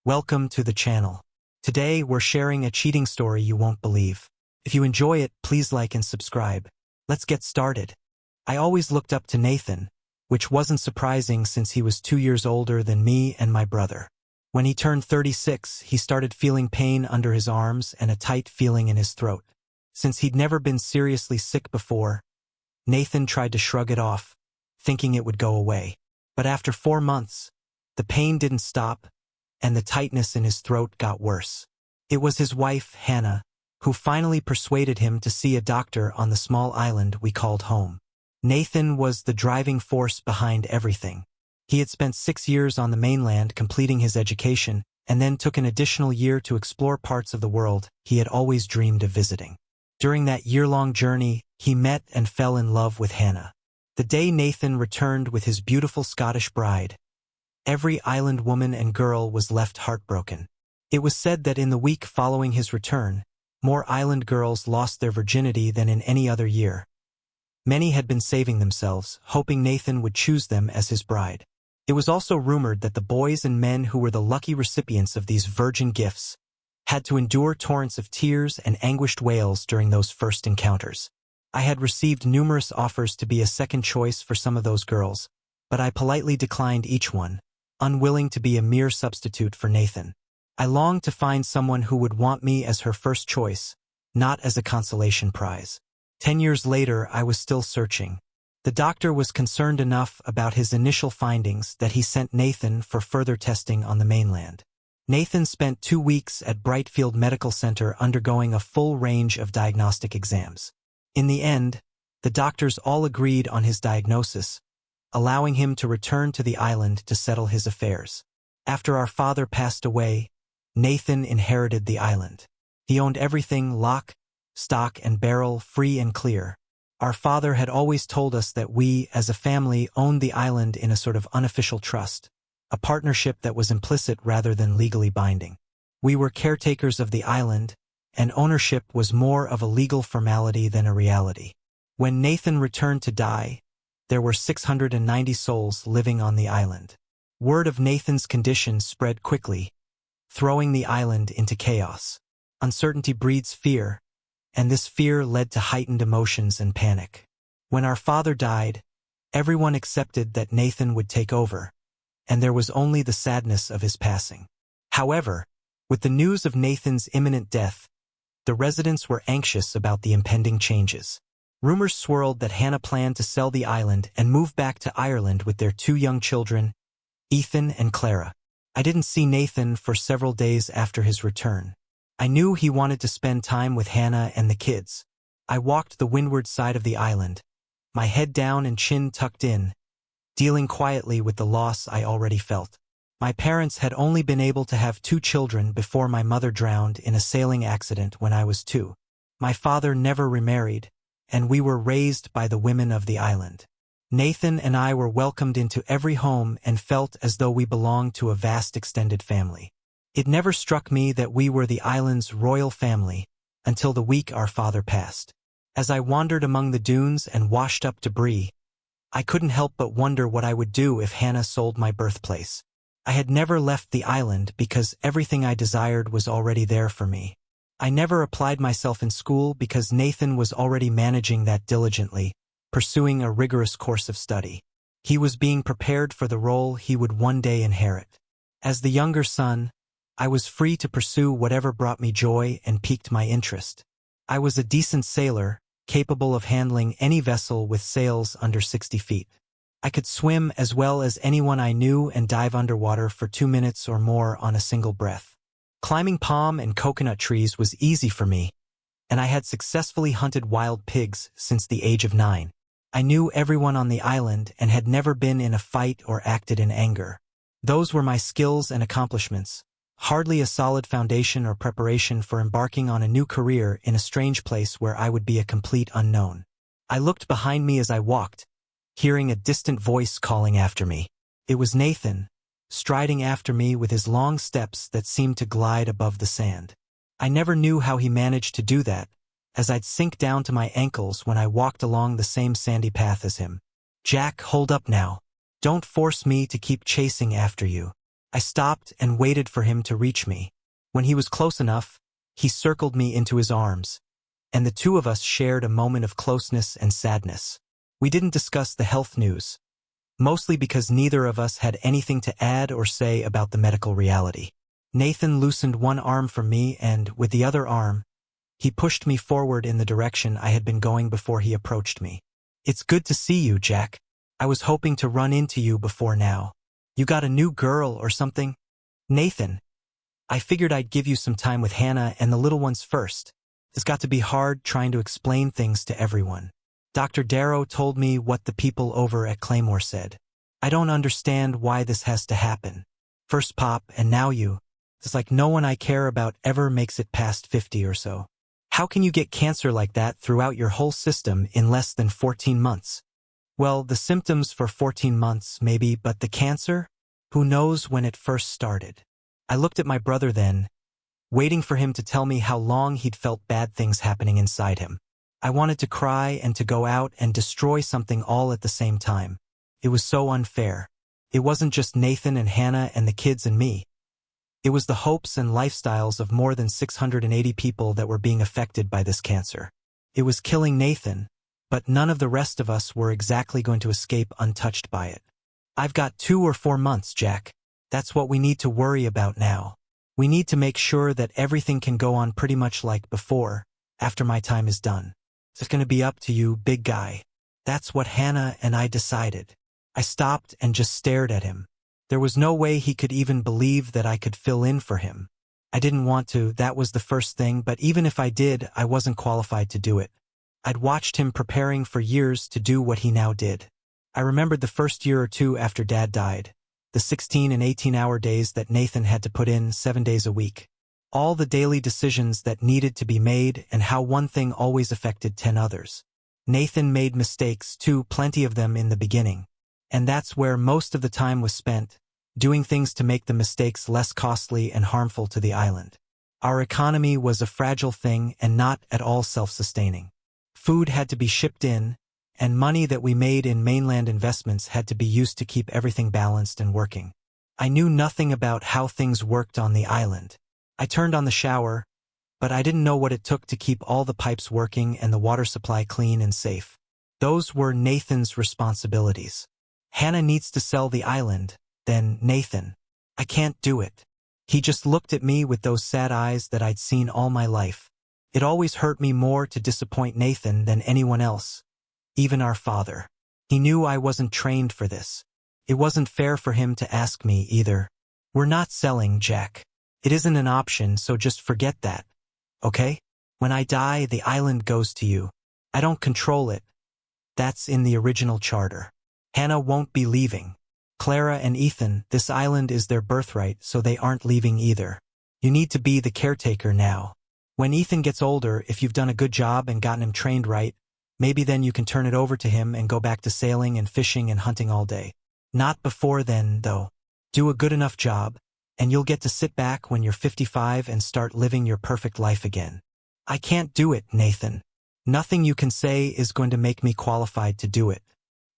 Welcome to the channel. Today we're sharing a cheating story you won't believe. If you enjoy it, please like and subscribe. Let's get started. I always looked up to Nathan, which wasn't surprising since he was 2 years older than me and my brother. When he turned 36, he started feeling pain under his arms and a tight feeling in his throat. Since he'd never been seriously sick before, Nathan tried to shrug it off, thinking it would go away. But after 4 months, the pain didn't stop, and the tightness in his throat got worse. It was his wife, Hannah, who finally persuaded him to see a doctor on the small island we called home. Nathan was the driving force behind everything. He had spent 6 years on the mainland completing his education, and then took an additional year to explore parts of the world he had always dreamed of visiting. During that year-long journey, he met and fell in love with Hannah. The day Nathan returned with his beautiful Scottish bride, every island woman and girl was left heartbroken. It was said that in the week following his return, more island girls lost their virginity than in any other year. Many had been saving themselves, hoping Nathan would choose them as his bride. It was also rumored that the boys and men who were the lucky recipients of these virgin gifts had to endure torrents of tears and anguished wails during those first encounters. I had received numerous offers to be a second choice for some of those girls, but I politely declined each one, unwilling to be a mere substitute for Nathan. I longed to find someone who would want me as her first choice, not as a consolation prize. 10 years later, I was still searching. The doctor was concerned enough about his initial findings that he sent Nathan for further testing on the mainland. Nathan spent 2 weeks at Brightfield Medical Center undergoing a full range of diagnostic exams. In the end, the doctors all agreed on his diagnosis, allowing him to return to the island to settle his affairs. After our father passed away, Nathan inherited the island. He owned everything lock, stock, and barrel, free and clear. Our father had always told us that we, as a family, owned the island in a sort of unofficial trust, a partnership that was implicit rather than legally binding. We were caretakers of the island, and ownership was more of a legal formality than a reality. When Nathan returned to die, there were 690 souls living on the island. Word of Nathan's condition spread quickly, throwing the island into chaos. Uncertainty breeds fear, and this fear led to heightened emotions and panic. When our father died, everyone accepted that Nathan would take over, and there was only the sadness of his passing. However, with the news of Nathan's imminent death, the residents were anxious about the impending changes. Rumors swirled that Hannah planned to sell the island and move back to Ireland with their 2 young children, Ethan and Clara. I didn't see Nathan for several days after his return. I knew he wanted to spend time with Hannah and the kids. I walked the windward side of the island, my head down and chin tucked in, dealing quietly with the loss I already felt. My parents had only been able to have 2 children before my mother drowned in a sailing accident when I was 2. My father never remarried, and we were raised by the women of the island. Nathan and I were welcomed into every home and felt as though we belonged to a vast extended family. It never struck me that we were the island's royal family until the week our father passed. As I wandered among the dunes and washed up debris, I couldn't help but wonder what I would do if Hannah sold my birthplace. I had never left the island because everything I desired was already there for me. I never applied myself in school because Nathan was already managing that diligently, pursuing a rigorous course of study. He was being prepared for the role he would one day inherit. As the younger son, I was free to pursue whatever brought me joy and piqued my interest. I was a decent sailor, capable of handling any vessel with sails under 60 feet. I could swim as well as anyone I knew and dive underwater for 2 minutes or more on a single breath. Climbing palm and coconut trees was easy for me, and I had successfully hunted wild pigs since the age of 9. I knew everyone on the island and had never been in a fight or acted in anger. Those were my skills and accomplishments, hardly a solid foundation or preparation for embarking on a new career in a strange place where I would be a complete unknown. I looked behind me as I walked, hearing a distant voice calling after me. It was Nathan, striding after me with his long steps that seemed to glide above the sand. I never knew how he managed to do that, as I'd sink down to my ankles when I walked along the same sandy path as him. "Jack, hold up now. Don't force me to keep chasing after you. I stopped and waited for him to reach me. When he was close enough, he circled me into his arms, and the two of us shared a moment of closeness and sadness. We didn't discuss the health news, mostly because neither of us had anything to add or say about the medical reality. Nathan loosened one arm from me and, with the other arm, he pushed me forward in the direction I had been going before he approached me. "It's good to see you, Jack. I was hoping to run into you before now. You got a new girl or something?" "Nathan, I figured I'd give you some time with Hannah and the little ones first. It's got to be hard trying to explain things to everyone. Dr. Darrow told me what the people over at Claymore said. I don't understand why this has to happen. First Pop and now you. It's like no one I care about ever makes it past 50 or so. How can you get cancer like that throughout your whole system in less than 14 months? Well, the symptoms for 14 months, maybe, but the cancer? Who knows when it first started?" I looked at my brother then, waiting for him to tell me how long he'd felt bad things happening inside him. I wanted to cry and to go out and destroy something all at the same time. It was so unfair. It wasn't just Nathan and Hannah and the kids and me. It was the hopes and lifestyles of more than 680 people that were being affected by this cancer. It was killing Nathan, but none of the rest of us were exactly going to escape untouched by it. "I've got 2 or 4 months, Jack. That's what we need to worry about now. We need to make sure that everything can go on pretty much like before, after my time is done. It's going to be up to you, big guy." That's what Hannah and I decided. I stopped and just stared at him. There was no way he could even believe that I could fill in for him. I didn't want to, that was the first thing, but even if I did, I wasn't qualified to do it. I'd watched him preparing for years to do what he now did. I remembered the first year or two after Dad died, the 16 and 18-hour days that Nathan had to put in 7 days a week. All the daily decisions that needed to be made and how one thing always affected 10 others. Nathan made mistakes too, plenty of them in the beginning. And that's where most of the time was spent, doing things to make the mistakes less costly and harmful to the island. Our economy was a fragile thing and not at all self-sustaining. Food had to be shipped in, and money that we made in mainland investments had to be used to keep everything balanced and working. I knew nothing about how things worked on the island. I turned on the shower, but I didn't know what it took to keep all the pipes working and the water supply clean and safe. Those were Nathan's responsibilities. Hannah needs to sell the island, then Nathan. I can't do it. He just looked at me with those sad eyes that I'd seen all my life. It always hurt me more to disappoint Nathan than anyone else, even our father. He knew I wasn't trained for this. It wasn't fair for him to ask me either. "We're not selling, Jack. It isn't an option, so just forget that. Okay? When I die, the island goes to you. I don't control it. That's in the original charter. Hannah won't be leaving. Clara and Ethan, this island is their birthright, so they aren't leaving either. You need to be the caretaker now. When Ethan gets older, if you've done a good job and gotten him trained right, maybe then you can turn it over to him and go back to sailing and fishing and hunting all day. Not before then, though. Do a good enough job, and you'll get to sit back when you're 55 and start living your perfect life again." "I can't do it, Nathan. Nothing you can say is going to make me qualified to do it.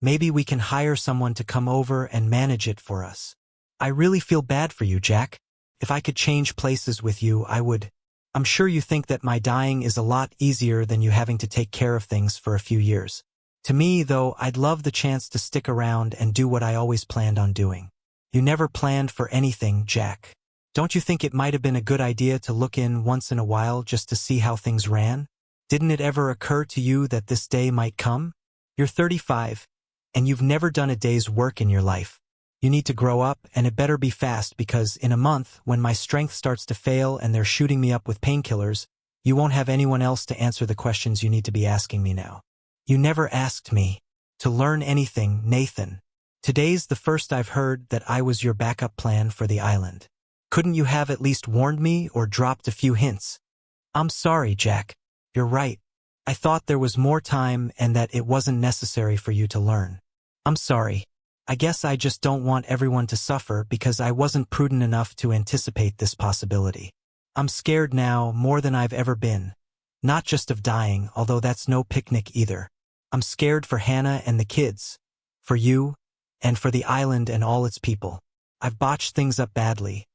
Maybe we can hire someone to come over and manage it for us. I really feel bad for you, Jack. If I could change places with you, I would. I'm sure you think that my dying is a lot easier than you having to take care of things for a few years. To me, though, I'd love the chance to stick around and do what I always planned on doing." "You never planned for anything, Jack. Don't you think it might have been a good idea to look in once in a while just to see how things ran? Didn't it ever occur to you that this day might come? You're 35, and you've never done a day's work in your life. You need to grow up, and it better be fast because in a month, when my strength starts to fail and they're shooting me up with painkillers, you won't have anyone else to answer the questions you need to be asking me now. You never asked me to learn anything, Nathan. Today's the first I've heard that I was your backup plan for the island. Couldn't you have at least warned me or dropped a few hints?" "I'm sorry, Jack. You're right. I thought there was more time and that it wasn't necessary for you to learn. I'm sorry. I guess I just don't want everyone to suffer because I wasn't prudent enough to anticipate this possibility. I'm scared now more than I've ever been. Not just of dying, although that's no picnic either. I'm scared for Hannah and the kids, for you, and for the island and all its people. I've botched things up badly,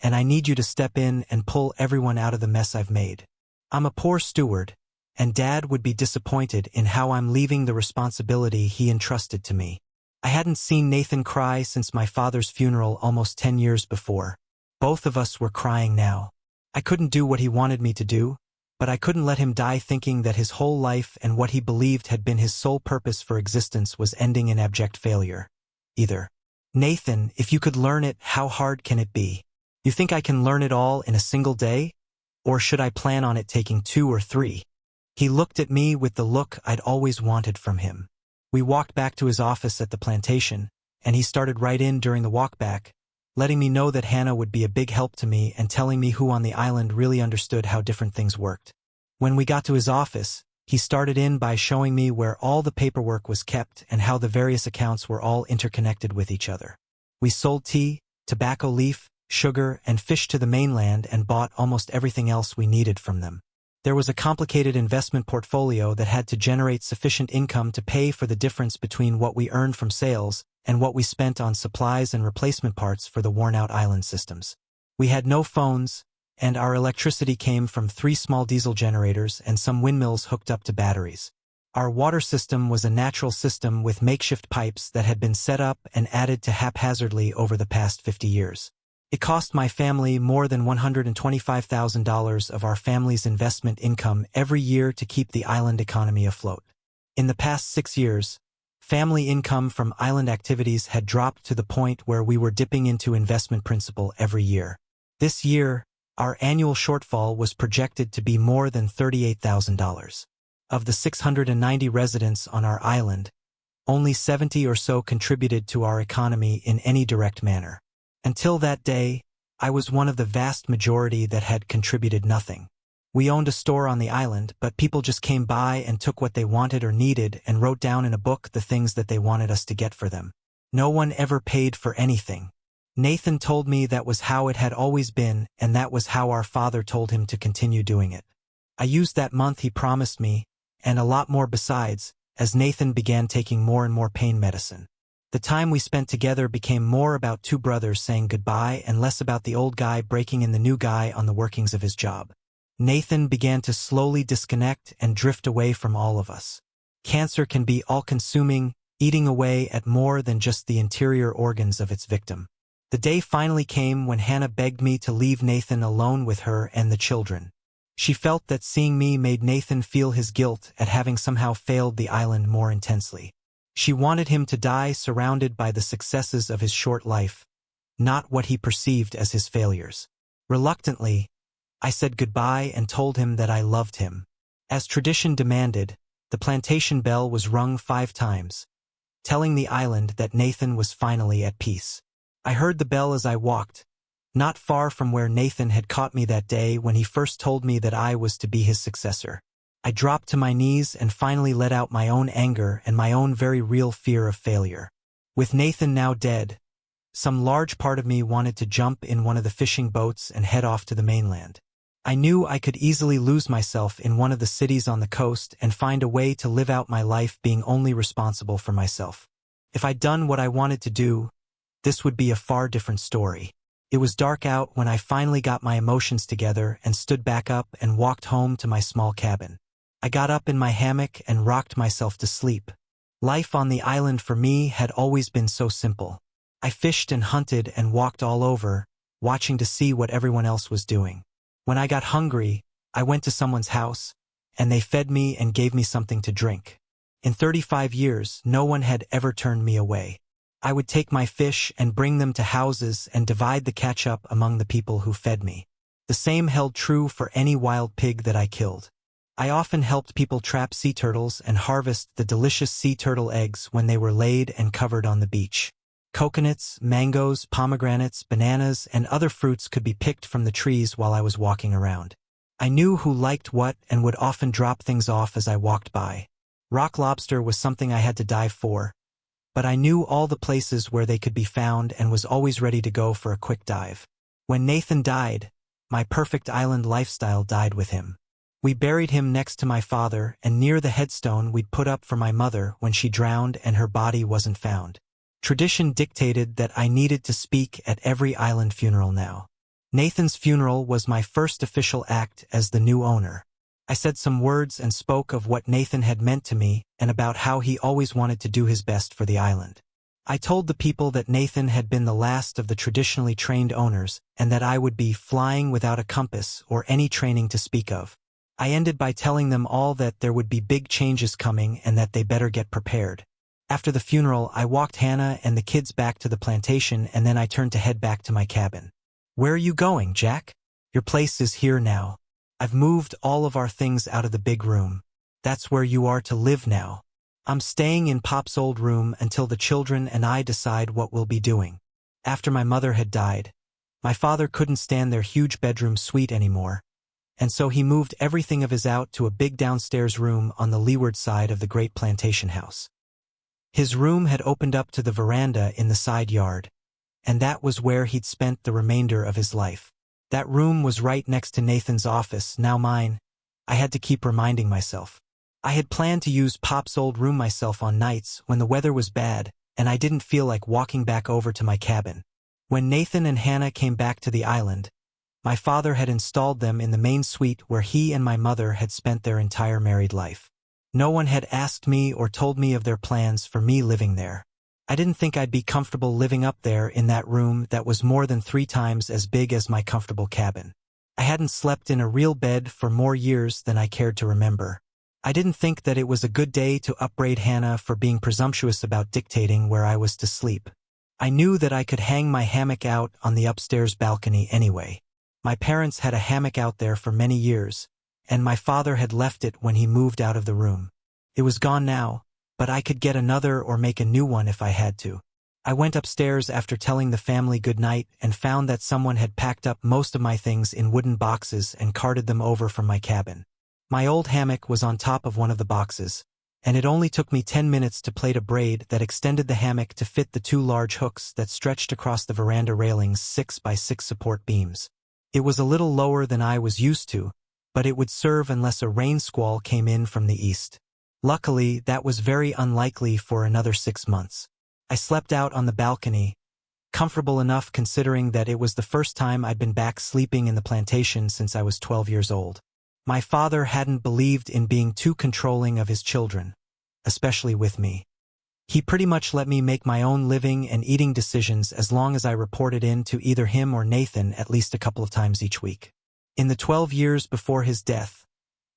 and I need you to step in and pull everyone out of the mess I've made. I'm a poor steward, and Dad would be disappointed in how I'm leaving the responsibility he entrusted to me. I hadn't seen Nathan cry since my father's funeral almost 10 years before. Both of us were crying now. I couldn't do what he wanted me to do, but I couldn't let him die thinking that his whole life and what he believed had been his sole purpose for existence was ending in abject failure, either. Nathan, if you could learn it, how hard can it be? You think I can learn it all in a single day? Or should I plan on it taking 2 or 3? He looked at me with the look I'd always wanted from him. We walked back to his office at the plantation, and he started right in during the walk back, letting me know that Hannah would be a big help to me and telling me who on the island really understood how different things worked. When we got to his office, he started in by showing me where all the paperwork was kept and how the various accounts were all interconnected with each other. We sold tea, tobacco leaf, sugar, and fish to the mainland and bought almost everything else we needed from them. There was a complicated investment portfolio that had to generate sufficient income to pay for the difference between what we earned from sales and what we spent on supplies and replacement parts for the worn-out island systems. We had no phones, and our electricity came from 3 small diesel generators and some windmills hooked up to batteries. Our water system was a natural system with makeshift pipes that had been set up and added to haphazardly over the past 50 years. It cost my family more than $125,000 of our family's investment income every year to keep the island economy afloat. In the past 6 years, family income from island activities had dropped to the point where we were dipping into investment principal every year. This year, our annual shortfall was projected to be more than $38,000. Of the 690 residents on our island, only 70 or so contributed to our economy in any direct manner. Until that day, I was one of the vast majority that had contributed nothing. We owned a store on the island, but people just came by and took what they wanted or needed and wrote down in a book the things that they wanted us to get for them. No one ever paid for anything. Nathan told me that was how it had always been, and that was how our father told him to continue doing it. I used that month he promised me, and a lot more besides, as Nathan began taking more and more pain medicine. The time we spent together became more about 2 brothers saying goodbye and less about the old guy breaking in the new guy on the workings of his job. Nathan began to slowly disconnect and drift away from all of us. Cancer can be all-consuming, eating away at more than just the interior organs of its victim. The day finally came when Hannah begged me to leave Nathan alone with her and the children. She felt that seeing me made Nathan feel his guilt at having somehow failed the island more intensely. She wanted him to die surrounded by the successes of his short life, not what he perceived as his failures. Reluctantly, I said goodbye and told him that I loved him. As tradition demanded, the plantation bell was rung 5 times, telling the island that Nathan was finally at peace. I heard the bell as I walked, not far from where Nathan had caught me that day when he first told me that I was to be his successor. I dropped to my knees and finally let out my own anger and my own very real fear of failure. With Nathan now dead, some large part of me wanted to jump in one of the fishing boats and head off to the mainland. I knew I could easily lose myself in one of the cities on the coast and find a way to live out my life being only responsible for myself. If I'd done what I wanted to do, this would be a far different story. It was dark out when I finally got my emotions together and stood back up and walked home to my small cabin. I got up in my hammock and rocked myself to sleep. Life on the island for me had always been so simple. I fished and hunted and walked all over, watching to see what everyone else was doing. When I got hungry, I went to someone's house, and they fed me and gave me something to drink. In 35 years, no one had ever turned me away. I would take my fish and bring them to houses and divide the catch-up among the people who fed me. The same held true for any wild pig that I killed. I often helped people trap sea turtles and harvest the delicious sea turtle eggs when they were laid and covered on the beach. Coconuts, mangoes, pomegranates, bananas, and other fruits could be picked from the trees while I was walking around. I knew who liked what and would often drop things off as I walked by. Rock lobster was something I had to dive for, but I knew all the places where they could be found and was always ready to go for a quick dive. When Nathan died, my perfect island lifestyle died with him. We buried him next to my father and near the headstone we'd put up for my mother when she drowned and her body wasn't found. Tradition dictated that I needed to speak at every island funeral now. Nathan's funeral was my first official act as the new owner. I said some words and spoke of what Nathan had meant to me and about how he always wanted to do his best for the island. I told the people that Nathan had been the last of the traditionally trained owners and that I would be flying without a compass or any training to speak of. I ended by telling them all that there would be big changes coming and that they better get prepared. After the funeral, I walked Hannah and the kids back to the plantation, and then I turned to head back to my cabin. "Where are you going, Jack? Your place is here now. I've moved all of our things out of the big room. That's where you are to live now. I'm staying in Pop's old room until the children and I decide what we'll be doing." After my mother had died, my father couldn't stand their huge bedroom suite anymore, and so he moved everything of his out to a big downstairs room on the leeward side of the great plantation house. His room had opened up to the veranda in the side yard, and that was where he'd spent the remainder of his life. That room was right next to Nathan's office, now mine. I had to keep reminding myself. I had planned to use Pop's old room myself on nights when the weather was bad and I didn't feel like walking back over to my cabin. When Nathan and Hannah came back to the island, my father had installed them in the main suite where he and my mother had spent their entire married life. No one had asked me or told me of their plans for me living there. I didn't think I'd be comfortable living up there in that room that was more than 3 times as big as my comfortable cabin. I hadn't slept in a real bed for more years than I cared to remember. I didn't think that it was a good day to upbraid Hannah for being presumptuous about dictating where I was to sleep. I knew that I could hang my hammock out on the upstairs balcony anyway. My parents had a hammock out there for many years, and my father had left it when he moved out of the room. It was gone now, but I could get another or make a new one if I had to. I went upstairs after telling the family good night and found that someone had packed up most of my things in wooden boxes and carted them over from my cabin. My old hammock was on top of one of the boxes, and it only took me 10 minutes to plait a braid that extended the hammock to fit the 2 large hooks that stretched across the veranda railing's 6x6 support beams. It was a little lower than I was used to, but it would serve unless a rain squall came in from the east. Luckily, that was very unlikely for another 6 months. I slept out on the balcony, comfortable enough considering that it was the first time I'd been back sleeping in the plantation since I was 12 years old. My father hadn't believed in being too controlling of his children, especially with me. He pretty much let me make my own living and eating decisions as long as I reported in to either him or Nathan at least a couple of times each week. In the 12 years before his death,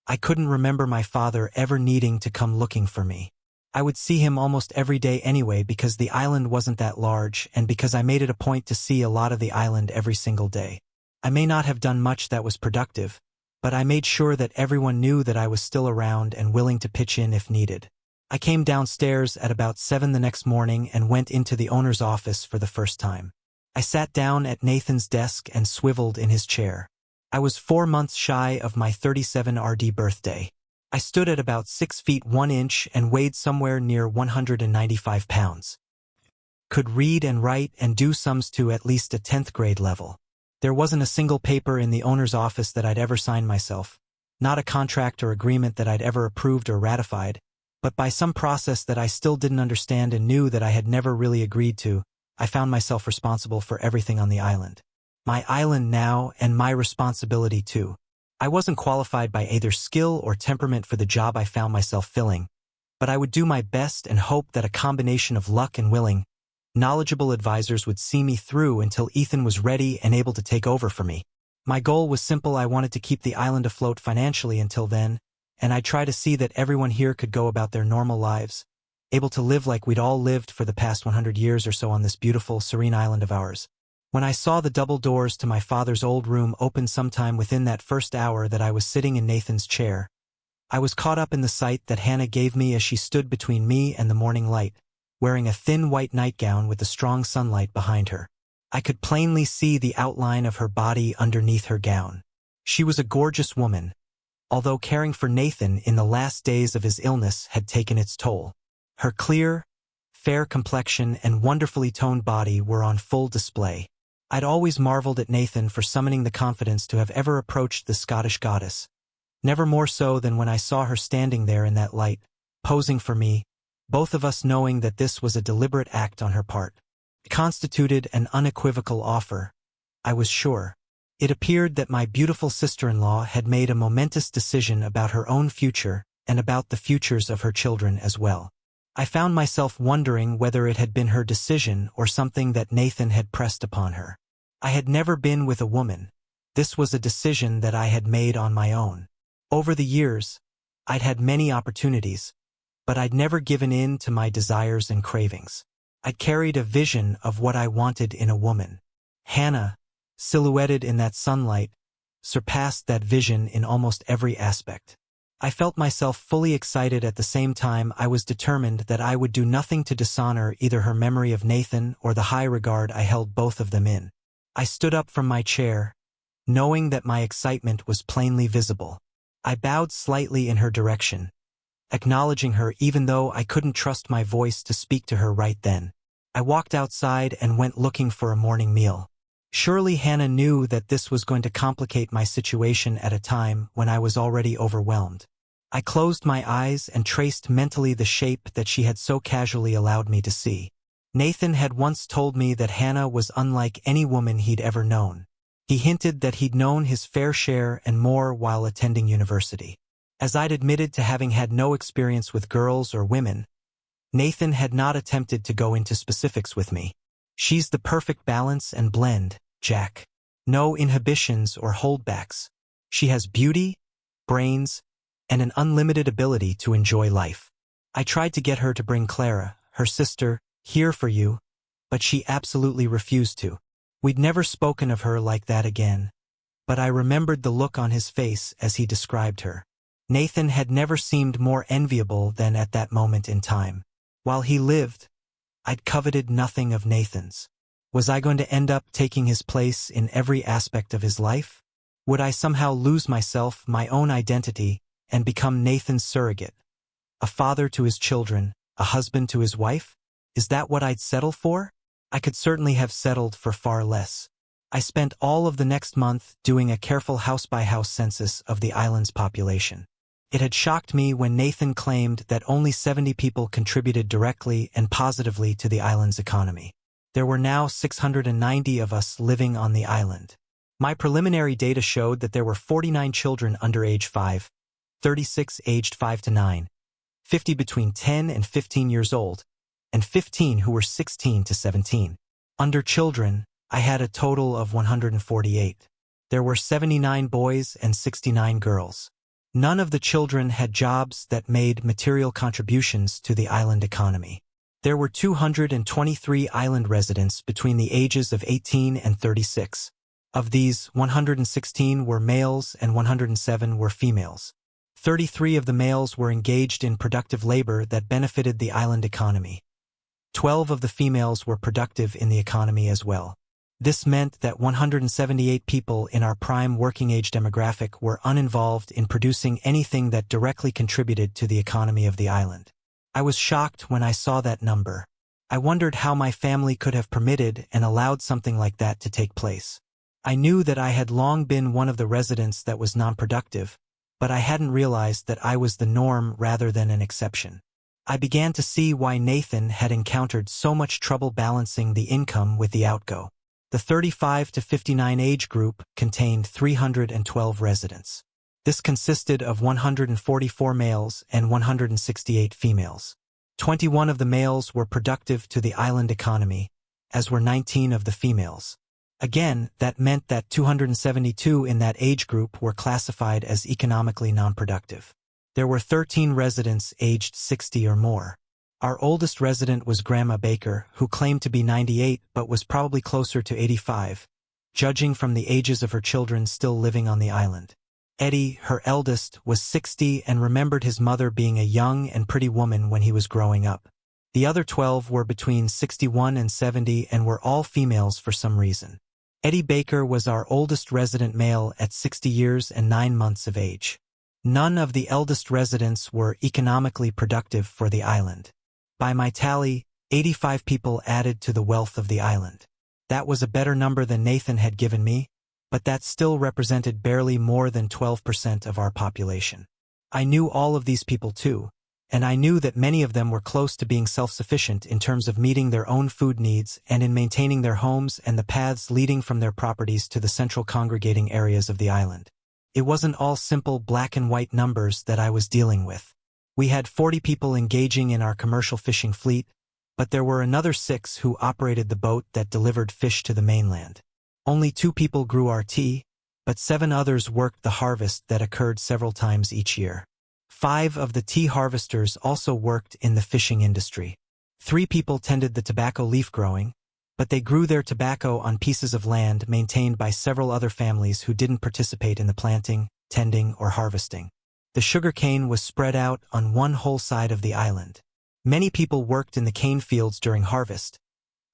I couldn't remember my father ever needing to come looking for me. I would see him almost every day anyway because the island wasn't that large and because I made it a point to see a lot of the island every single day. I may not have done much that was productive, but I made sure that everyone knew that I was still around and willing to pitch in if needed. I came downstairs at about 7 the next morning and went into the owner's office for the first time. I sat down at Nathan's desk and swiveled in his chair. I was 4 months shy of my 37 RD birthday. I stood at about 6 feet 1 inch and weighed somewhere near 195 pounds. Could read and write and do sums to at least a 10th grade level. There wasn't a single paper in the owner's office that I'd ever signed myself, not a contract or agreement that I'd ever approved or ratified, but by some process that I still didn't understand and knew that I had never really agreed to, I found myself responsible for everything on the island. My island now and my responsibility too. I wasn't qualified by either skill or temperament for the job I found myself filling, but I would do my best and hope that a combination of luck and willing, knowledgeable advisors would see me through until Ethan was ready and able to take over for me. My goal was simple. I wanted to keep the island afloat financially until then, and I'd try to see that everyone here could go about their normal lives, able to live like we'd all lived for the past 100 years or so on this beautiful, serene island of ours. When I saw the double doors to my father's old room open sometime within that first hour that I was sitting in Nathan's chair, I was caught up in the sight that Hannah gave me as she stood between me and the morning light, wearing a thin white nightgown with the strong sunlight behind her. I could plainly see the outline of her body underneath her gown. She was a gorgeous woman, although caring for Nathan in the last days of his illness had taken its toll. Her clear, fair complexion and wonderfully toned body were on full display. I'd always marveled at Nathan for summoning the confidence to have ever approached the Scottish goddess. Never more so than when I saw her standing there in that light, posing for me, both of us knowing that this was a deliberate act on her part. It constituted an unequivocal offer, I was sure. It appeared that my beautiful sister-in-law had made a momentous decision about her own future and about the futures of her children as well. I found myself wondering whether it had been her decision or something that Nathan had pressed upon her. I had never been with a woman. This was a decision that I had made on my own. Over the years, I'd had many opportunities, but I'd never given in to my desires and cravings. I'd carried a vision of what I wanted in a woman. Hannah, silhouetted in that sunlight, surpassed that vision in almost every aspect. I felt myself fully excited at the same time I was determined that I would do nothing to dishonor either her memory of Nathan or the high regard I held both of them in. I stood up from my chair, knowing that my excitement was plainly visible. I bowed slightly in her direction, acknowledging her even though I couldn't trust my voice to speak to her right then. I walked outside and went looking for a morning meal. Surely Hannah knew that this was going to complicate my situation at a time when I was already overwhelmed. I closed my eyes and traced mentally the shape that she had so casually allowed me to see. Nathan had once told me that Hannah was unlike any woman he'd ever known. He hinted that he'd known his fair share and more while attending university. As I'd admitted to having had no experience with girls or women, Nathan had not attempted to go into specifics with me. She's the perfect balance and blend, Jack. No inhibitions or holdbacks. She has beauty, brains, and an unlimited ability to enjoy life. I tried to get her to bring Clara, her sister, here for you, but she absolutely refused to. We'd never spoken of her like that again, but I remembered the look on his face as he described her. Nathan had never seemed more enviable than at that moment in time. While he lived, I'd coveted nothing of Nathan's. Was I going to end up taking his place in every aspect of his life? Would I somehow lose myself, my own identity, and become Nathan's surrogate? A father to his children, a husband to his wife? Is that what I'd settle for? I could certainly have settled for far less. I spent all of the next month doing a careful house-by-house census of the island's population. It had shocked me when Nathan claimed that only 70 people contributed directly and positively to the island's economy. There were now 690 of us living on the island. My preliminary data showed that there were 49 children under age 5, 36 aged 5 to 9, 50 between 10 and 15 years old, and 15 who were 16 to 17. Under children, I had a total of 148. There were 79 boys and 69 girls. None of the children had jobs that made material contributions to the island economy. There were 223 island residents between the ages of 18 and 36. Of these, 116 were males and 107 were females. 33 of the males were engaged in productive labor that benefited the island economy. 12 of the females were productive in the economy as well. This meant that 178 people in our prime working age demographic were uninvolved in producing anything that directly contributed to the economy of the island. I was shocked when I saw that number. I wondered how my family could have permitted and allowed something like that to take place. I knew that I had long been one of the residents that was non-productive, but I hadn't realized that I was the norm rather than an exception. I began to see why Nathan had encountered so much trouble balancing the income with the outgo. The 35 to 59 age group contained 312 residents. This consisted of 144 males and 168 females. 21 of the males were productive to the island economy, as were 19 of the females. Again, that meant that 272 in that age group were classified as economically non-productive. There were 13 residents aged 60 or more. Our oldest resident was Grandma Baker, who claimed to be 98 but was probably closer to 85, judging from the ages of her children still living on the island. Eddie, her eldest, was 60 and remembered his mother being a young and pretty woman when he was growing up. The other 12 were between 61 and 70 and were all females for some reason. Eddie Baker was our oldest resident male at 60 years and 9 months of age. None of the eldest residents were economically productive for the island. By my tally, 85 people added to the wealth of the island. That was a better number than Nathan had given me, but that still represented barely more than 12% of our population. I knew all of these people too, and I knew that many of them were close to being self-sufficient in terms of meeting their own food needs and in maintaining their homes and the paths leading from their properties to the central congregating areas of the island. It wasn't all simple black and white numbers that I was dealing with. We had 40 people engaging in our commercial fishing fleet, but there were another 6 who operated the boat that delivered fish to the mainland. Only 2 people grew our tea, but 7 others worked the harvest that occurred several times each year. 5 of the tea harvesters also worked in the fishing industry. 3 people tended the tobacco leaf growing, but they grew their tobacco on pieces of land maintained by several other families who didn't participate in the planting, tending, or harvesting. The sugar cane was spread out on one whole side of the island. Many people worked in the cane fields during harvest,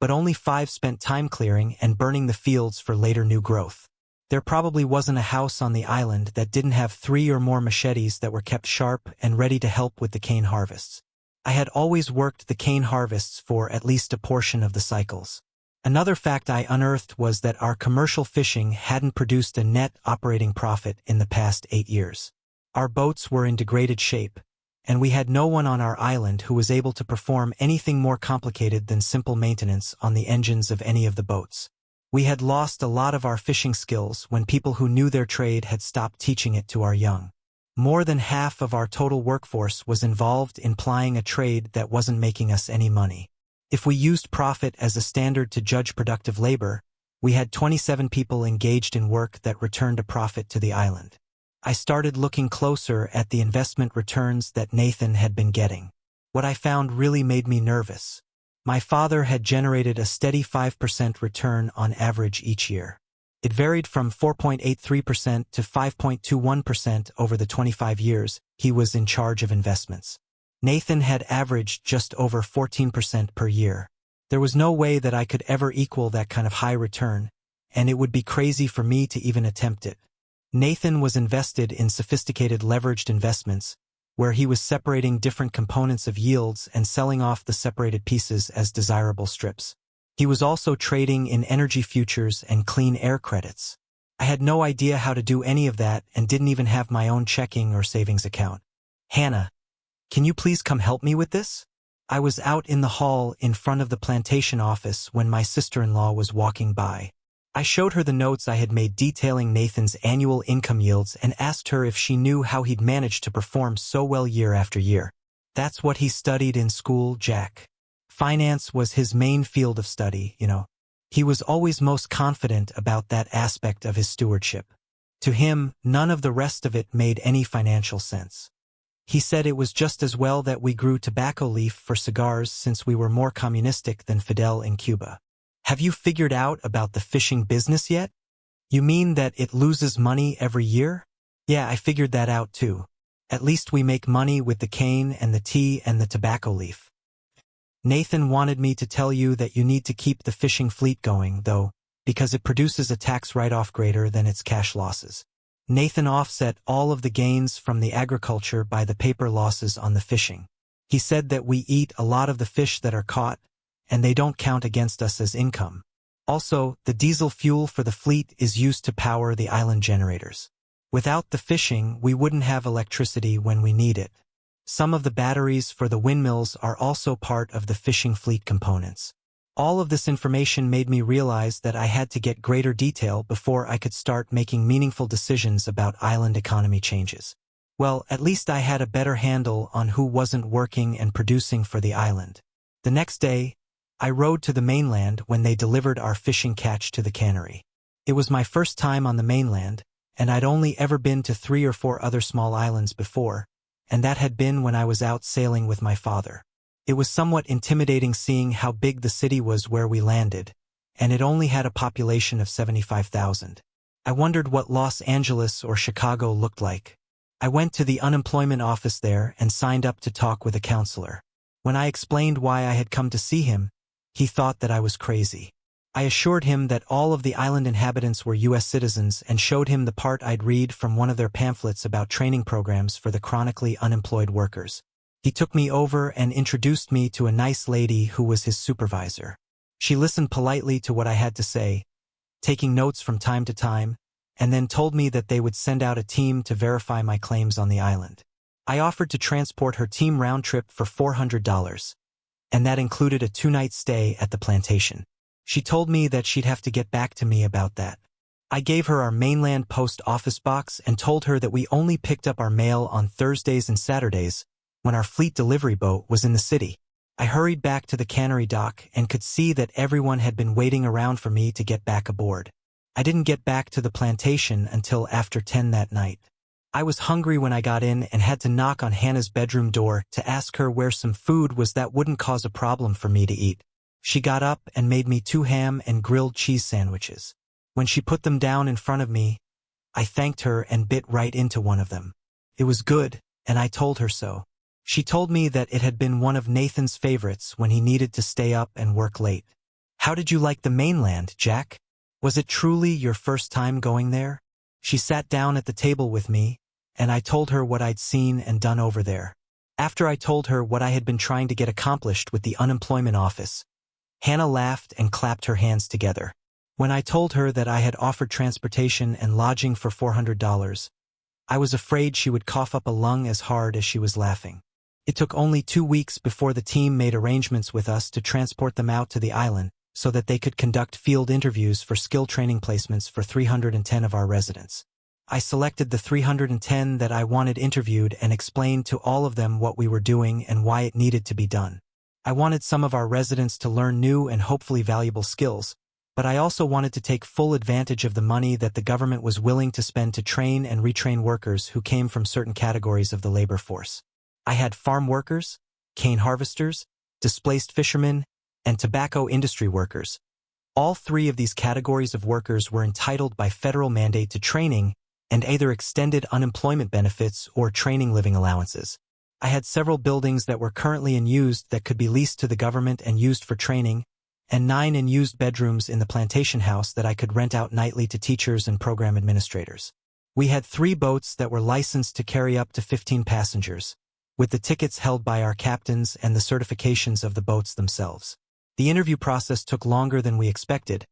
but only 5 spent time clearing and burning the fields for later new growth. There probably wasn't a house on the island that didn't have 3 or more machetes that were kept sharp and ready to help with the cane harvests. I had always worked the cane harvests for at least a portion of the cycles. Another fact I unearthed was that our commercial fishing hadn't produced a net operating profit in the past 8 years. Our boats were in degraded shape, and we had no one on our island who was able to perform anything more complicated than simple maintenance on the engines of any of the boats. We had lost a lot of our fishing skills when people who knew their trade had stopped teaching it to our young. More than half of our total workforce was involved in plying a trade that wasn't making us any money. If we used profit as a standard to judge productive labor, we had 27 people engaged in work that returned a profit to the island. I started looking closer at the investment returns that Nathan had been getting. What I found really made me nervous. My father had generated a steady 5% return on average each year. It varied from 4.83% to 5.21% over the 25 years he was in charge of investments. Nathan had averaged just over 14% per year. There was no way that I could ever equal that kind of high return, and it would be crazy for me to even attempt it. Nathan was invested in sophisticated leveraged investments, where he was separating different components of yields and selling off the separated pieces as desirable strips. He was also trading in energy futures and clean air credits. I had no idea how to do any of that and didn't even have my own checking or savings account. "Hannah, can you please come help me with this?" I was out in the hall in front of the plantation office when my sister-in-law was walking by. I showed her the notes I had made detailing Nathan's annual income yields and asked her if she knew how he'd managed to perform so well year after year. "That's what he studied in school, Jack. Finance was his main field of study, you know. He was always most confident about that aspect of his stewardship. To him, none of the rest of it made any financial sense. He said it was just as well that we grew tobacco leaf for cigars since we were more communistic than Fidel in Cuba." "Have you figured out about the fishing business yet?" "You mean that it loses money every year?" "Yeah, I figured that out too. At least we make money with the cane and the tea and the tobacco leaf." "Nathan wanted me to tell you that you need to keep the fishing fleet going, though, because it produces a tax write-off greater than its cash losses." Nathan offset all of the gains from the agriculture by the paper losses on the fishing. He said that we eat a lot of the fish that are caught, and they don't count against us as income. Also, the diesel fuel for the fleet is used to power the island generators. Without the fishing, we wouldn't have electricity when we need it. Some of the batteries for the windmills are also part of the fishing fleet components. All of this information made me realize that I had to get greater detail before I could start making meaningful decisions about island economy changes. Well, at least I had a better handle on who wasn't working and producing for the island. The next day, I rode to the mainland when they delivered our fishing catch to the cannery. It was my first time on the mainland, and I'd only ever been to 3 or 4 other small islands before, and that had been when I was out sailing with my father. It was somewhat intimidating seeing how big the city was where we landed, and it only had a population of 75,000. I wondered what Los Angeles or Chicago looked like. I went to the unemployment office there and signed up to talk with a counselor. When I explained why I had come to see him, he thought that I was crazy. I assured him that all of the island inhabitants were U.S. citizens and showed him the part I'd read from one of their pamphlets about training programs for the chronically unemployed workers. He took me over and introduced me to a nice lady who was his supervisor. She listened politely to what I had to say, taking notes from time to time, and then told me that they would send out a team to verify my claims on the island. I offered to transport her team round trip for $400, and that included a 2-night stay at the plantation. She told me that she'd have to get back to me about that. I gave her our mainland post office box and told her that we only picked up our mail on Thursdays and Saturdays when our fleet delivery boat was in the city. I hurried back to the cannery dock and could see that everyone had been waiting around for me to get back aboard. I didn't get back to the plantation until after 10 that night. I was hungry when I got in and had to knock on Hannah's bedroom door to ask her where some food was that wouldn't cause a problem for me to eat. She got up and made me 2 ham and grilled cheese sandwiches. When she put them down in front of me, I thanked her and bit right into one of them. It was good, and I told her so. She told me that it had been one of Nathan's favorites when he needed to stay up and work late. How did you like the mainland, Jack? Was it truly your first time going there? She sat down at the table with me, and I told her what I'd seen and done over there. After I told her what I had been trying to get accomplished with the unemployment office, Hannah laughed and clapped her hands together. When I told her that I had offered transportation and lodging for $400, I was afraid she would cough up a lung as hard as she was laughing. It took only 2 weeks before the team made arrangements with us to transport them out to the island so that they could conduct field interviews for skill training placements for 310 of our residents. I selected the 310 that I wanted interviewed and explained to all of them what we were doing and why it needed to be done. I wanted some of our residents to learn new and hopefully valuable skills, but I also wanted to take full advantage of the money that the government was willing to spend to train and retrain workers who came from certain categories of the labor force. I had farm workers, cane harvesters, displaced fishermen, and tobacco industry workers. All 3 of these categories of workers were entitled by federal mandate to training and either extended unemployment benefits or training living allowances. I had several buildings that were currently unused that could be leased to the government and used for training, and 9 unused bedrooms in the plantation house that I could rent out nightly to teachers and program administrators. We had 3 boats that were licensed to carry up to 15 passengers, with the tickets held by our captains and the certifications of the boats themselves. The interview process took longer than we expected,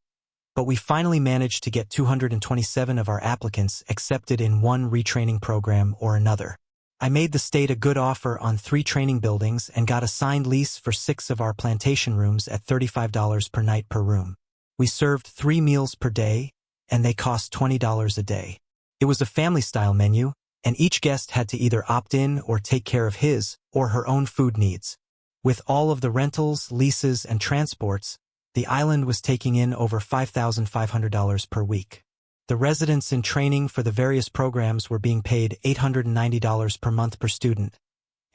but we finally managed to get 227 of our applicants accepted in one retraining program or another. I made the state a good offer on 3 training buildings and got a signed lease for 6 of our plantation rooms at $35 per night per room. We served 3 meals per day, and they cost $20 a day. It was a family-style menu, and each guest had to either opt in or take care of his or her own food needs. With all of the rentals, leases, and transports, the island was taking in over $5,500 per week. The residents in training for the various programs were being paid $890 per month per student,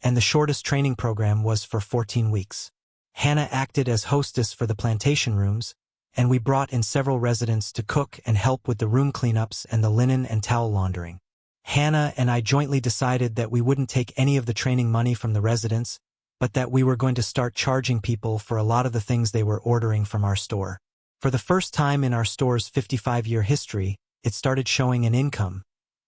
and the shortest training program was for 14 weeks. Hannah acted as hostess for the plantation rooms, and we brought in several residents to cook and help with the room cleanups and the linen and towel laundering. Hannah and I jointly decided that we wouldn't take any of the training money from the residents, but that we were going to start charging people for a lot of the things they were ordering from our store. For the first time in our store's 55-year history, it started showing an income.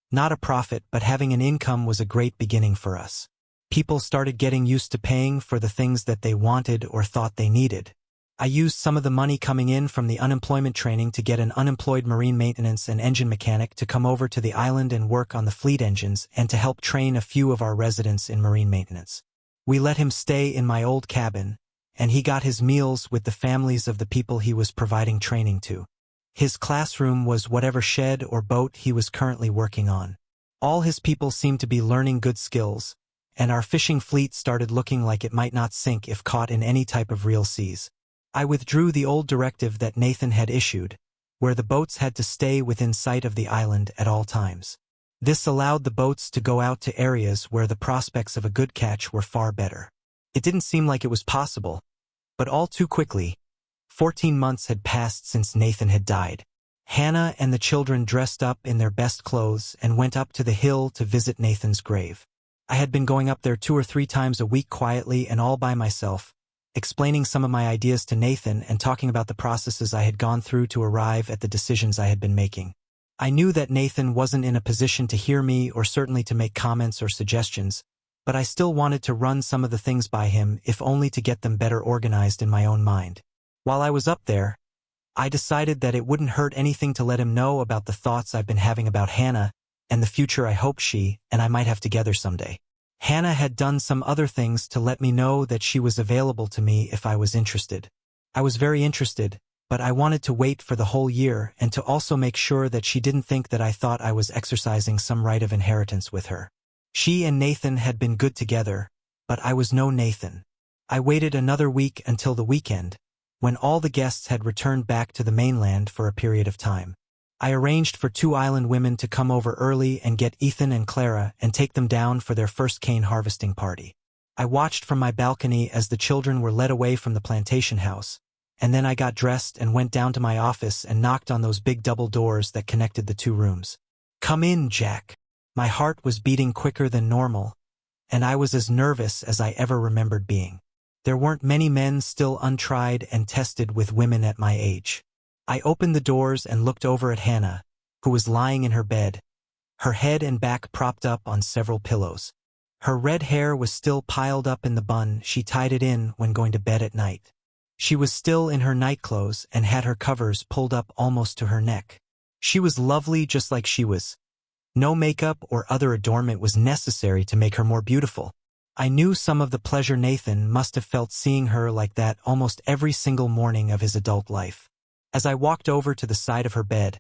Not a profit, but having an income was a great beginning for us. People started getting used to paying for the things that they wanted or thought they needed. I used some of the money coming in from the unemployment training to get an unemployed marine maintenance and engine mechanic to come over to the island and work on the fleet engines and to help train a few of our residents in marine maintenance. We let him stay in my old cabin, and he got his meals with the families of the people he was providing training to. His classroom was whatever shed or boat he was currently working on. All his people seemed to be learning good skills, and our fishing fleet started looking like it might not sink if caught in any type of real seas. I withdrew the old directive that Nathan had issued, where the boats had to stay within sight of the island at all times. This allowed the boats to go out to areas where the prospects of a good catch were far better. It didn't seem like it was possible, but all too quickly, 14 months had passed since Nathan had died. Hannah and the children dressed up in their best clothes and went up to the hill to visit Nathan's grave. I had been going up there 2 or 3 times a week quietly and all by myself, explaining some of my ideas to Nathan and talking about the processes I had gone through to arrive at the decisions I had been making. I knew that Nathan wasn't in a position to hear me or certainly to make comments or suggestions, but I still wanted to run some of the things by him if only to get them better organized in my own mind. While I was up there, I decided that it wouldn't hurt anything to let him know about the thoughts I've been having about Hannah and the future I hope she and I might have together someday. Hannah had done some other things to let me know that she was available to me if I was interested. I was very interested, but I wanted to wait for the whole year and to also make sure that she didn't think that I thought I was exercising some right of inheritance with her. She and Nathan had been good together, but I was no Nathan. I waited another week until the weekend, when all the guests had returned back to the mainland for a period of time. I arranged for 2 island women to come over early and get Ethan and Clara and take them down for their first cane harvesting party. I watched from my balcony as the children were led away from the plantation house, and then I got dressed and went down to my office and knocked on those big double doors that connected the 2 rooms. "Come in, Jack." My heart was beating quicker than normal, and I was as nervous as I ever remembered being. There weren't many men still untried and tested with women at my age. I opened the doors and looked over at Hannah, who was lying in her bed, her head and back propped up on several pillows. Her red hair was still piled up in the bun she tied it in when going to bed at night. She was still in her nightclothes and had her covers pulled up almost to her neck. She was lovely just like she was. No makeup or other adornment was necessary to make her more beautiful. I knew some of the pleasure Nathan must have felt seeing her like that almost every single morning of his adult life. As I walked over to the side of her bed,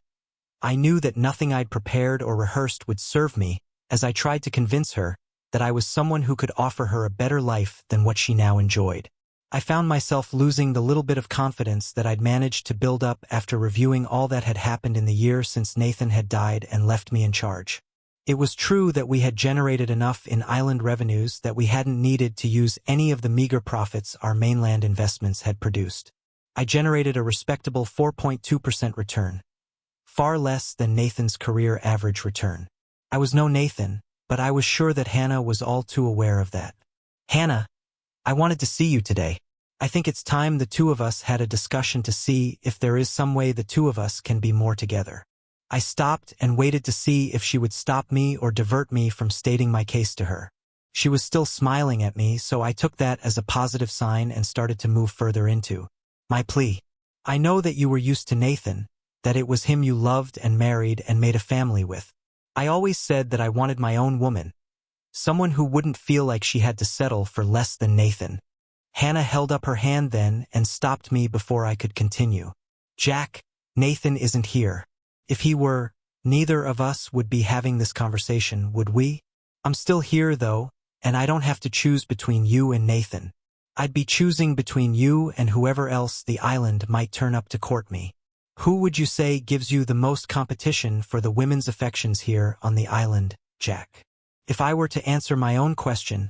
I knew that nothing I'd prepared or rehearsed would serve me as I tried to convince her that I was someone who could offer her a better life than what she now enjoyed. I found myself losing the little bit of confidence that I'd managed to build up after reviewing all that had happened in the year since Nathan had died and left me in charge. It was true that we had generated enough in island revenues that we hadn't needed to use any of the meager profits our mainland investments had produced. I generated a respectable 4.2% return, far less than Nathan's career average return. I was no Nathan, but I was sure that Hannah was all too aware of that. "Hannah, I wanted to see you today. I think it's time the 2 of us had a discussion to see if there is some way the 2 of us can be more together." I stopped and waited to see if she would stop me or divert me from stating my case to her. She was still smiling at me, so I took that as a positive sign and started to move further into my plea. "I know that you were used to Nathan, that it was him you loved and married and made a family with. I always said that I wanted my own woman, someone who wouldn't feel like she had to settle for less than Nathan." Hannah held up her hand then and stopped me before I could continue. "Jack, Nathan isn't here. If he were, neither of us would be having this conversation, would we? I'm still here, though, and I don't have to choose between you and Nathan. I'd be choosing between you and whoever else the island might turn up to court me. Who would you say gives you the most competition for the women's affections here on the island, Jack?" If I were to answer my own question,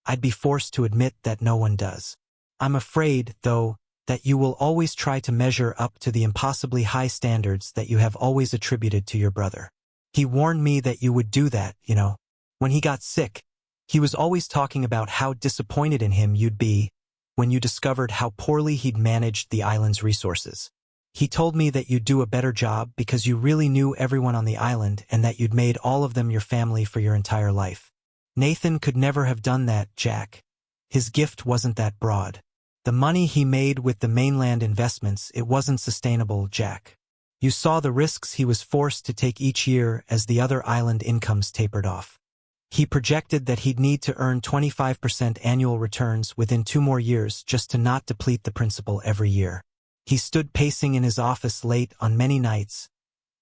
I'd be forced to admit that no one does. I'm afraid, though, that you will always try to measure up to the impossibly high standards that you have always attributed to your brother. He warned me that you would do that, you know. When he got sick, he was always talking about how disappointed in him you'd be when you discovered how poorly he'd managed the island's resources. He told me that you'd do a better job because you really knew everyone on the island and that you'd made all of them your family for your entire life. Nathan could never have done that, Jack. His gift wasn't that broad. The money he made with the mainland investments, it wasn't sustainable, Jack. You saw the risks he was forced to take each year as the other island incomes tapered off. He projected that he'd need to earn 25% annual returns within 2 more years just to not deplete the principal every year. He stood pacing in his office late on many nights,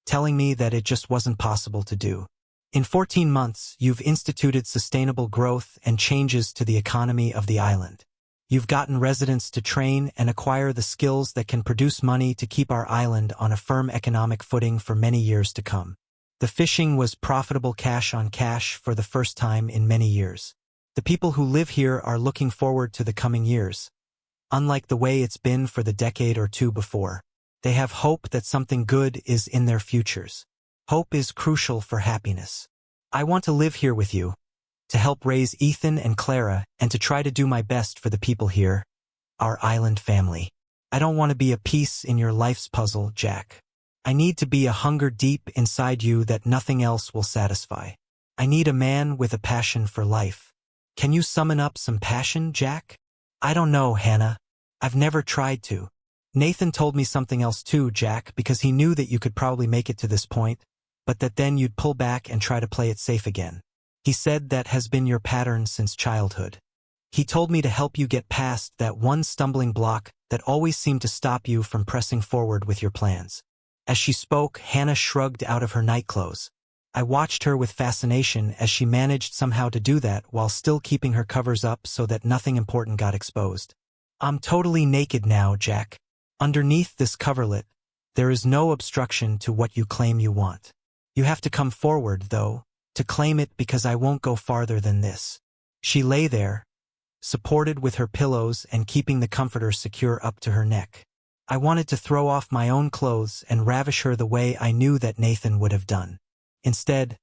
telling me that it just wasn't possible to do. In 14 months, you've instituted sustainable growth and changes to the economy of the island. You've gotten residents to train and acquire the skills that can produce money to keep our island on a firm economic footing for many years to come. The fishing was profitable cash on cash for the first time in many years. The people who live here are looking forward to the coming years. Unlike the way it's been for the decade or 2 before, they have hope that something good is in their futures. Hope is crucial for happiness. I want to live here with you, to help raise Ethan and Clara, and to try to do my best for the people here, our island family. I don't want to be a piece in your life's puzzle, Jack. I need to be a hunger deep inside you that nothing else will satisfy. I need a man with a passion for life. Can you summon up some passion, Jack? I don't know, Hannah. I've never tried to. Nathan told me something else too, Jack, because he knew that you could probably make it to this point, but that then you'd pull back and try to play it safe again. He said that has been your pattern since childhood. He told me to help you get past that one stumbling block that always seemed to stop you from pressing forward with your plans. As she spoke, Hannah shrugged out of her nightclothes. I watched her with fascination as she managed somehow to do that while still keeping her covers up so that nothing important got exposed. I'm totally naked now, Jack. Underneath this coverlet, there is no obstruction to what you claim you want. You have to come forward, though, to claim it because I won't go farther than this. She lay there, supported with her pillows and keeping the comforter secure up to her neck. I wanted to throw off my own clothes and ravish her the way I knew that Nathan would have done. Instead,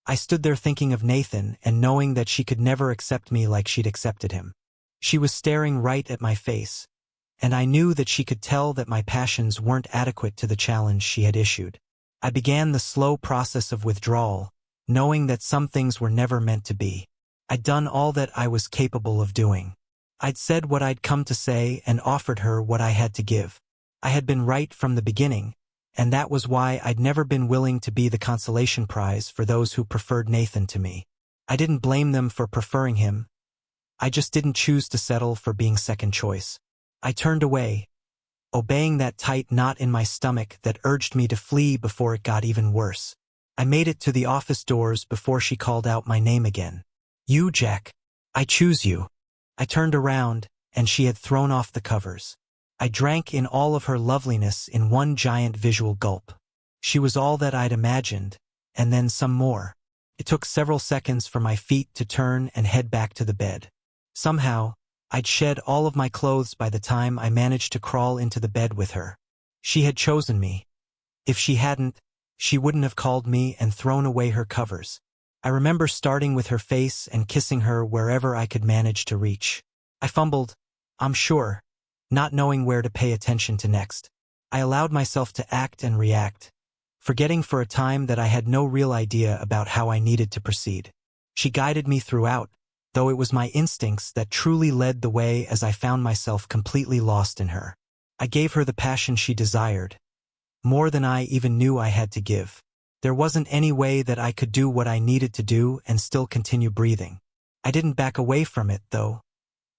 I stood there thinking of Nathan and knowing that she could never accept me like she'd accepted him. She was staring right at my face, and I knew that she could tell that my passions weren't adequate to the challenge she had issued. I began the slow process of withdrawal, knowing that some things were never meant to be. I'd done all that I was capable of doing. I'd said what I'd come to say and offered her what I had to give. I had been right from the beginning, and that was why I'd never been willing to be the consolation prize for those who preferred Nathan to me. I didn't blame them for preferring him. I just didn't choose to settle for being second choice. I turned away, obeying that tight knot in my stomach that urged me to flee before it got even worse. I made it to the office doors before she called out my name again. You, Jack. I choose you. I turned around, and she had thrown off the covers. I drank in all of her loveliness in one giant visual gulp. She was all that I'd imagined, and then some more. It took several seconds for my feet to turn and head back to the bed. Somehow, I'd shed all of my clothes by the time I managed to crawl into the bed with her. She had chosen me. If she hadn't, she wouldn't have called me and thrown away her covers. I remember starting with her face and kissing her wherever I could manage to reach. I fumbled, I'm sure, not knowing where to pay attention to next. I allowed myself to act and react, forgetting for a time that I had no real idea about how I needed to proceed. She guided me throughout, though it was my instincts that truly led the way as I found myself completely lost in her. I gave her the passion she desired, more than I even knew I had to give. There wasn't any way that I could do what I needed to do and still continue breathing. I didn't back away from it, though.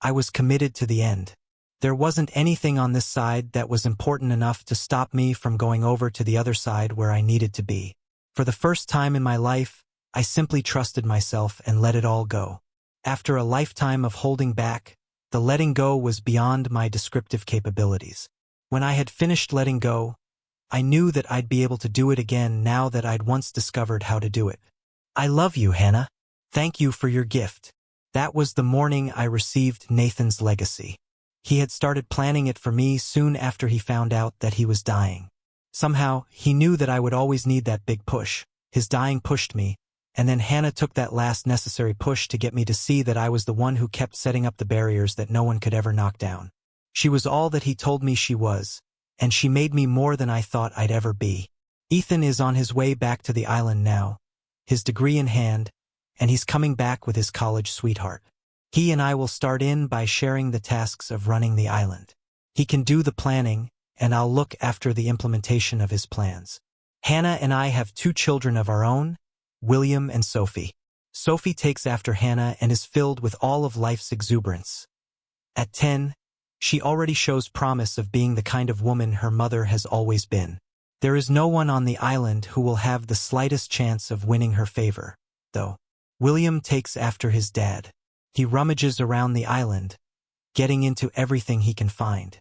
I was committed to the end. There wasn't anything on this side that was important enough to stop me from going over to the other side where I needed to be. For the first time in my life, I simply trusted myself and let it all go. After a lifetime of holding back, the letting go was beyond my descriptive capabilities. When I had finished letting go, I knew that I'd be able to do it again now that I'd once discovered how to do it. I love you, Hannah. Thank you for your gift. That was the morning I received Nathan's legacy. He had started planning it for me soon after he found out that he was dying. Somehow, he knew that I would always need that big push. His dying pushed me, and then Hannah took that last necessary push to get me to see that I was the one who kept setting up the barriers that no one could ever knock down. She was all that he told me she was, and she made me more than I thought I'd ever be. Ethan is on his way back to the island now, his degree in hand, and he's coming back with his college sweetheart. He and I will start in by sharing the tasks of running the island. He can do the planning, and I'll look after the implementation of his plans. Hannah and I have 2 children of our own, William and Sophie. Sophie takes after Hannah and is filled with all of life's exuberance. At 10, she already shows promise of being the kind of woman her mother has always been. There is no one on the island who will have the slightest chance of winning her favor, though. William takes after his dad. He rummages around the island, getting into everything he can find.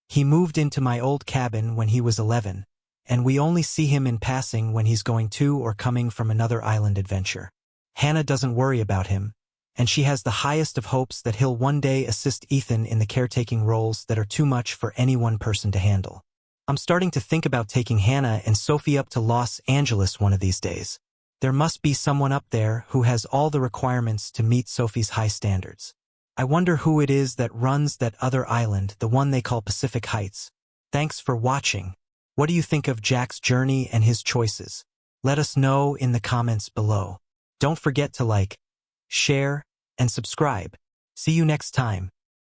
He moved into my old cabin when he was 11, and we only see him in passing when he's going to or coming from another island adventure. Hannah doesn't worry about him, and she has the highest of hopes that he'll one day assist Ethan in the caretaking roles that are too much for any one person to handle. I'm starting to think about taking Hannah and Sophie up to Los Angeles one of these days. There must be someone up there who has all the requirements to meet Sophie's high standards. I wonder who it is that runs that other island, the one they call Pacific Heights. Thanks for watching. What do you think of Jack's journey and his choices? Let us know in the comments below. Don't forget to like, share, and subscribe. See you next time.